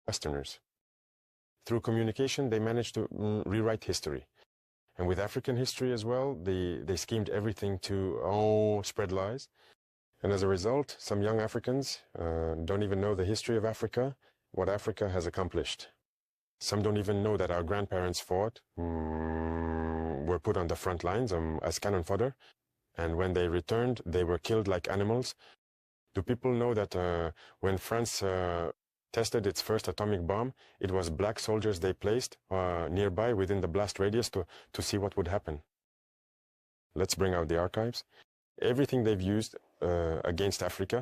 Westerners. Through communication, they managed to rewrite history. And with African history as well, they schemed everything to, spread lies. And as a result, some young Africans don't even know the history of Africa, what Africa has accomplished. Some don't even know that our grandparents fought, were put on the front lines as cannon fodder, and when they returned, they were killed like animals. Do people know that when France tested its first atomic bomb, it was black soldiers they placed nearby within the blast radius to see what would happen? Let's bring out the archives. Everything they've used against Africa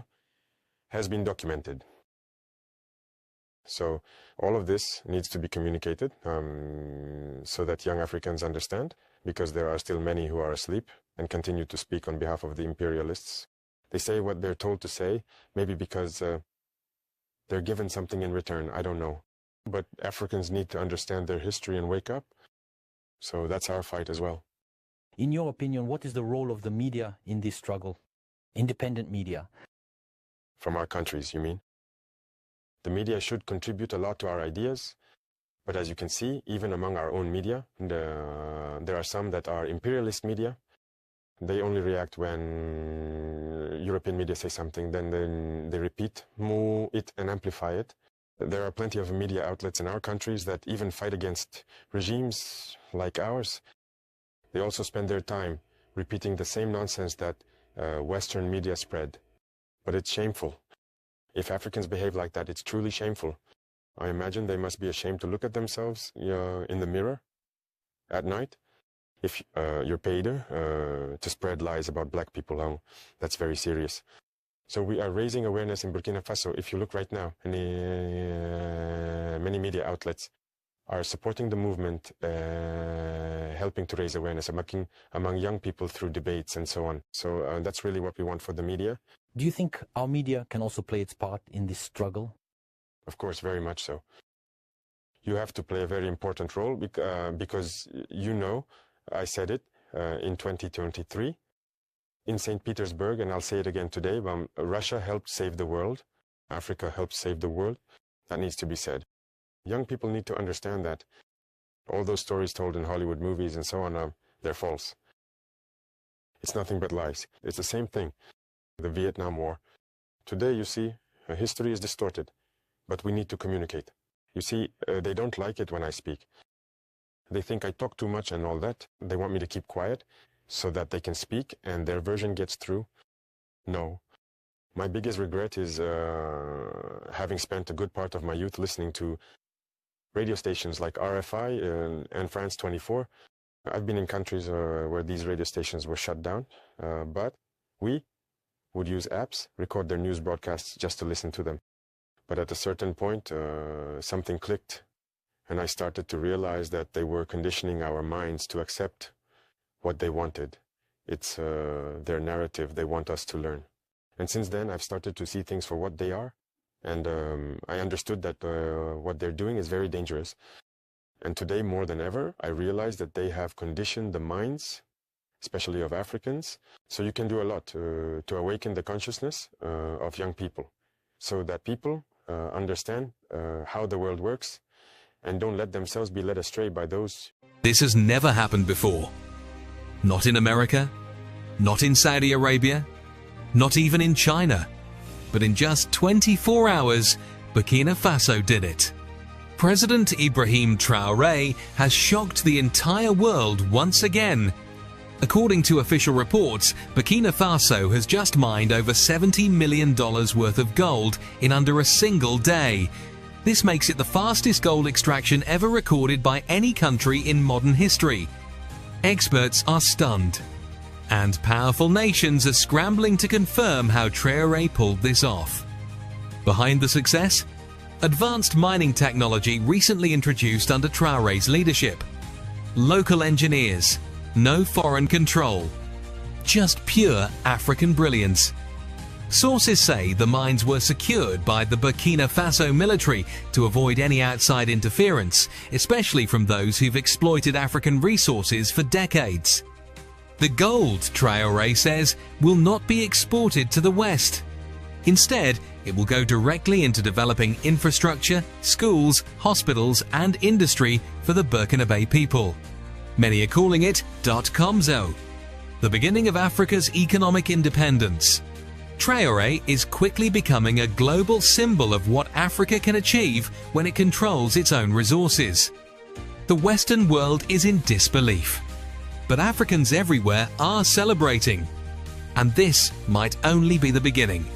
has been documented. So all of this needs to be communicated so that young Africans understand, because there are still many who are asleep and continue to speak on behalf of the imperialists. They say what they're told to say, maybe because they're given something in return, I don't know. But Africans need to understand their history and wake up. So that's our fight as well. In your opinion, what is the role of the media in this struggle? Independent media. From our countries, you mean? The media should contribute a lot to our ideas, but as you can see, even among our own media, there are some that are imperialist media. They only react when European media say something, then they repeat, move it and amplify it. There are plenty of media outlets in our countries that even fight against regimes like ours. They also spend their time repeating the same nonsense that Western media spread. But it's shameful. If Africans behave like that, it's truly shameful. I imagine they must be ashamed to look at themselves in the mirror at night. If you're paid to spread lies about black people, that's very serious. So we are raising awareness in Burkina Faso. If you look right now, many media outlets are supporting the movement, helping to raise awareness among young people through debates and so on. So that's really what we want for the media. Do you think our media can also play its part in this struggle? Of course, very much so. You have to play a very important role because, I said it in 2023 in St. Petersburg, and I'll say it again today, Russia helped save the world. Africa helped save the world. That needs to be said. Young people need to understand that all those stories told in Hollywood movies and so on, they're false. It's nothing but lies. It's the same thing. The Vietnam War. Today, you see, history is distorted, but we need to communicate. You see, they don't like it when I speak. They think I talk too much and all that. They want me to keep quiet so that they can speak and their version gets through. No. My biggest regret is having spent a good part of my youth listening to radio stations like RFI and France 24. I've been in countries where these radio stations were shut down, but we would use apps, record their news broadcasts just to listen to them. But at a certain point, something clicked, and I started to realize that they were conditioning our minds to accept what they wanted. It's their narrative they want us to learn. And since then, I've started to see things for what they are, and I understood that what they're doing is very dangerous. And today, more than ever, I realize that they have conditioned the minds, especially of Africans, so you can do a lot to awaken the consciousness of young people, so that people understand how the world works and don't let themselves be led astray by those. This has never happened before. Not in America, not in Saudi Arabia, not even in China. But in just 24 hours, Burkina Faso did it. President Ibrahim Traore has shocked the entire world once again. According to official reports, Burkina Faso has just mined over $70 million worth of gold in under a single day. This makes it the fastest gold extraction ever recorded by any country in modern history. Experts are stunned, and powerful nations are scrambling to confirm how Traore pulled this off. Behind the success? Advanced mining technology recently introduced under Traore's leadership. Local engineers. No foreign control. Just pure African brilliance. Sources say the mines were secured by the Burkina Faso military to avoid any outside interference, especially from those who've exploited African resources for decades. The gold, Traore says, will not be exported to the West. Instead, it will go directly into developing infrastructure, schools, hospitals and industry for the Burkinabe people. Many are calling it .comzo, the beginning of Africa's economic independence. Traore is quickly becoming a global symbol of what Africa can achieve when it controls its own resources. The Western world is in disbelief, but Africans everywhere are celebrating. And this might only be the beginning.